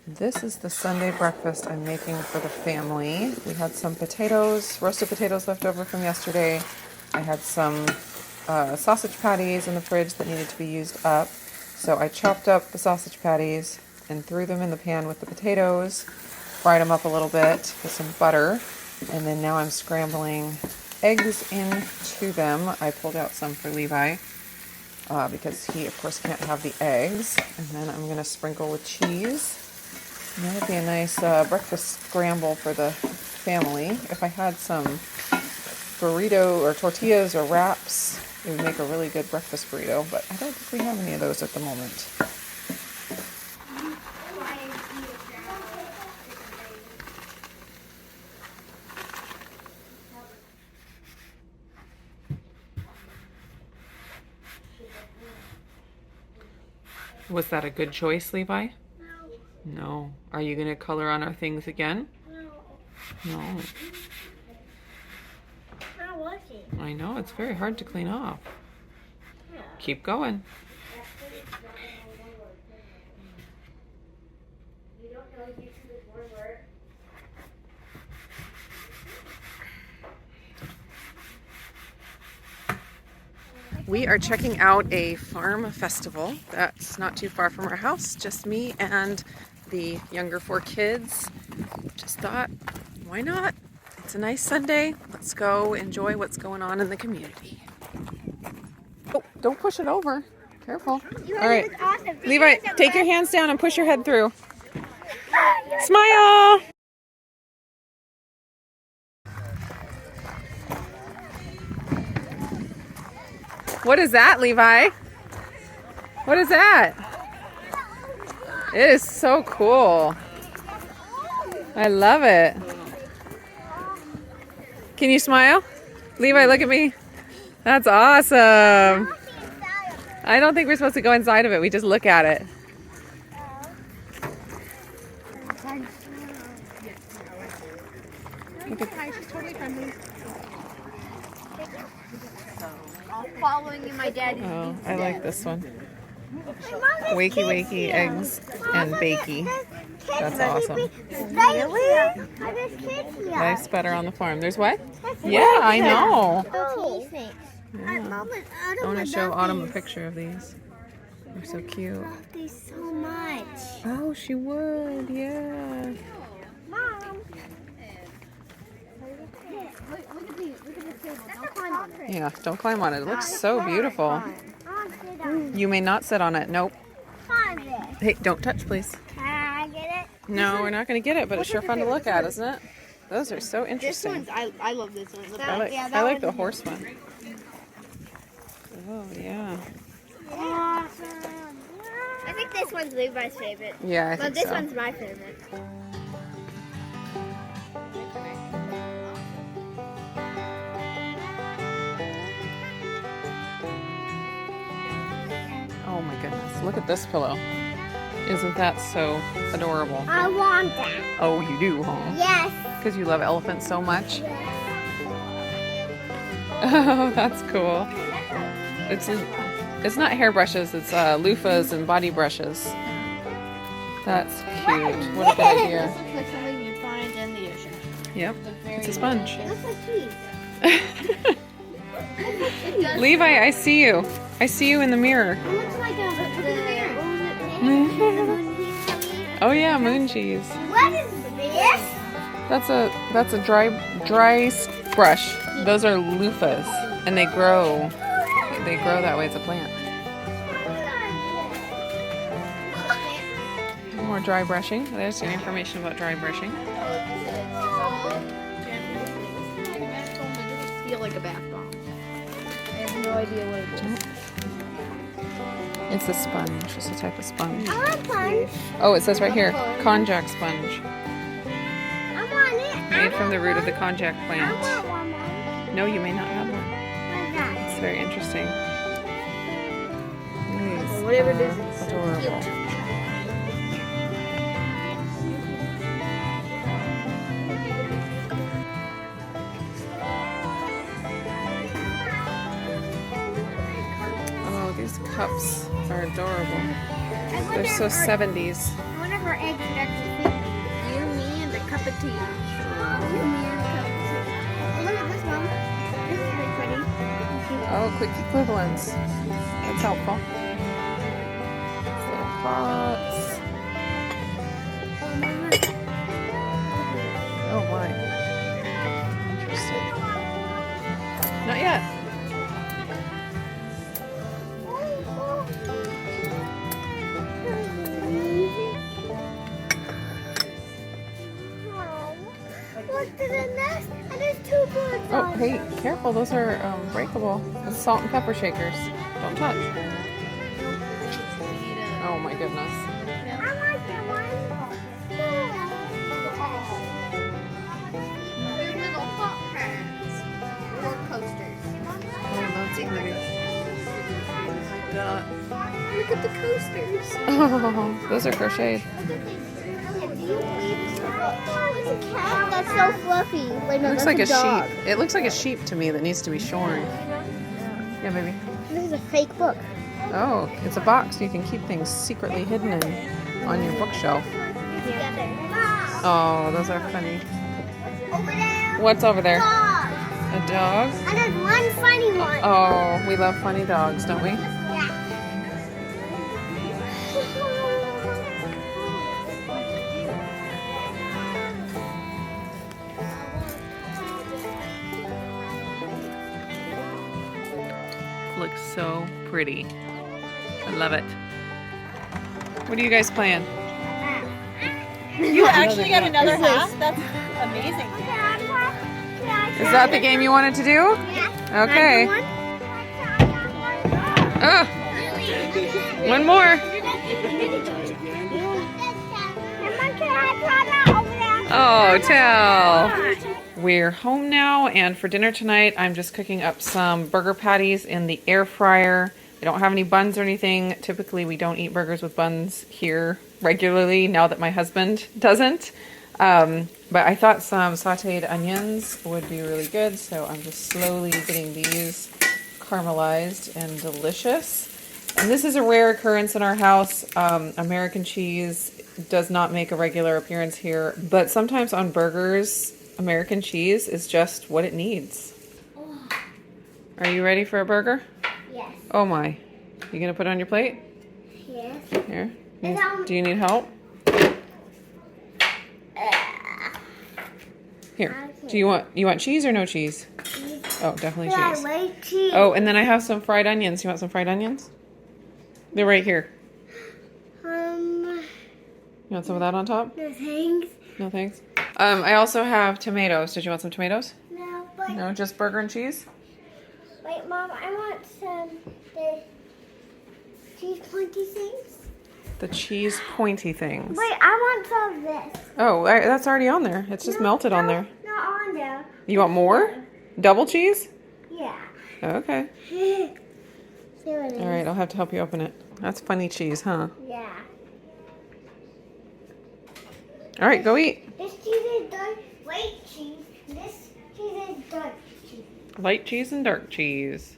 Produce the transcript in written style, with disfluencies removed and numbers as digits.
This is the Sunday breakfast I'm making for the family. We had some potatoes, roasted potatoes left over from yesterday. I had some sausage patties in the fridge that needed to be used up. So I chopped up the sausage patties and threw them in the pan with the potatoes, fried them up a little bit with some butter, and then now I'm scrambling eggs into them. I pulled out some for Levi because he, of course, can't have the eggs. And then I'm going to sprinkle with cheese. And that would be a nice breakfast scramble for the family. If I had some burrito or tortillas or wraps, it would make a really good breakfast burrito, but I don't think we have any of those at the moment. Was that a good choice, Levi? No. Are you going to color on our things again? No. How was it? I know, it's very hard to clean off. Keep going. We are checking out a farm festival that's not too far from our house. Just me and the younger 4 kids. Just thought, why not? It's a nice Sunday. Let's go enjoy what's going on in the community. Oh, don't push it over. Careful. All right. Awesome. Levi, take your hands down and push your head through. Smile! What is that, Levi? What is that? It is so cool. I love it. Can you smile? Levi, look at me. That's awesome. I don't think we're supposed to go inside of it. We just look at it. She's totally friendly. Following in my daddy's. Oh, I like this one. Wakey wakey eggs and bakey. That's awesome. Really? There's kids here. Life's better on the farm. There's what? Yeah, I know. Yeah. I want to show Autumn a picture of these. They're so cute. These so much. Oh, she would. Yeah. Mom. Look at these. Look at this table. Don't climb on it. Yeah, don't climb on it. It looks so beautiful. I want to sit on it. You may not sit on it. Nope. Find it. Hey, don't touch, please. Can I get it? No, we're not going to get it, but it's sure fun to look at, isn't it? Those are so interesting. I love this one. Look I at like, I like the horse one. Oh, yeah. Awesome. I think this one's Levi's favorite. Yeah, I But think this so. one's my favorite. Oh my goodness, look at this pillow. Isn't that so adorable? I want that. Oh, you do, huh? Yes. Because you love elephants so much? Oh, that's cool. It's not hairbrushes, it's loofahs and body brushes. That's cute. What a good idea. This looks like something you'd find in the ocean. Yep, it's a sponge. It looks like cheese. Levi, I see you. I see you in the mirror. It looks like a Oh yeah, moon cheese. What is this? That's a dry brush. Those are loofahs, and they grow that way as a plant. More dry brushing. There's your information about dry brushing. Feel like a bath bomb. I have no idea what it is. It's a sponge. It's a type of sponge. I want sponge. Oh, it says right here, konjac sponge, I want it. made from the root of the konjac I plant. want one. No, you may not have one. What's that? It's very interesting. These Whatever it is, are it's adorable. Oh, these cups are adorable. They're so 70s. I wonder if for eggs and breakfast. You, me, and a cup of tea. You, me, and a cup of tea. Oh, look at this one. This is really pretty. Oh, quick equivalents. That's helpful. Little pots. Oh my. Interesting. Not yet. Look to the nest, and there's 2 birds Oh, on hey, it. careful. Those are breakable. The salt and pepper shakers. Don't touch. Oh my goodness. I like that one. They're little hot pads. Or coasters. Oh, that's pretty. Look at the coasters. Oh, those are crocheted. Oh, that's so fluffy. Wait, no, It looks that's like a dog. sheep. It looks like a sheep to me that needs to be shorn. Yeah, baby. This is a fake book. Oh, it's a box you can keep things secretly hidden in on your bookshelf. Oh, those are funny. Over there. What's over there? Dog. A dog? And there's one funny one. Oh, we love funny dogs, don't we? Yeah. Looks so pretty. I love it. What are you guys playing? You actually got another half? That's amazing. Is that the game you wanted to do? Yeah. Okay. Oh, one more. Oh, tell. We're home now, and for dinner tonight, I'm just cooking up some burger patties in the air fryer. I don't have any buns or anything. Typically, we don't eat burgers with buns here regularly, now that my husband doesn't. But I thought some sauteed onions would be really good, so I'm just slowly getting these caramelized and delicious. And this is a rare occurrence in our house. American cheese does not make a regular appearance here, but sometimes on burgers, American cheese is just what it needs. Are you ready for a burger? Yes. Oh my. You gonna put it on your plate? Yes. Here. Do you need help? Here. Do you want cheese or no cheese? Oh, definitely Yeah, I cheese. like cheese. Oh, and then I have some fried onions. You want some fried onions? They're right here. You want some of that on top? No thanks. No thanks. I also have tomatoes. Did you want some tomatoes? No, but No, just burger and cheese? wait, Mom, I want some the cheese pointy things. The cheese pointy things. Wait, I want some of this. Oh, that's already on there. It's just melted on there. Not on there. You want more? Double cheese? Yeah. Okay. See what it is? All right, I'll have to help you open it. That's funny cheese, huh? Yeah. All right, go eat. This cheese is dark white cheese. This cheese is dark cheese. Light cheese and dark cheese.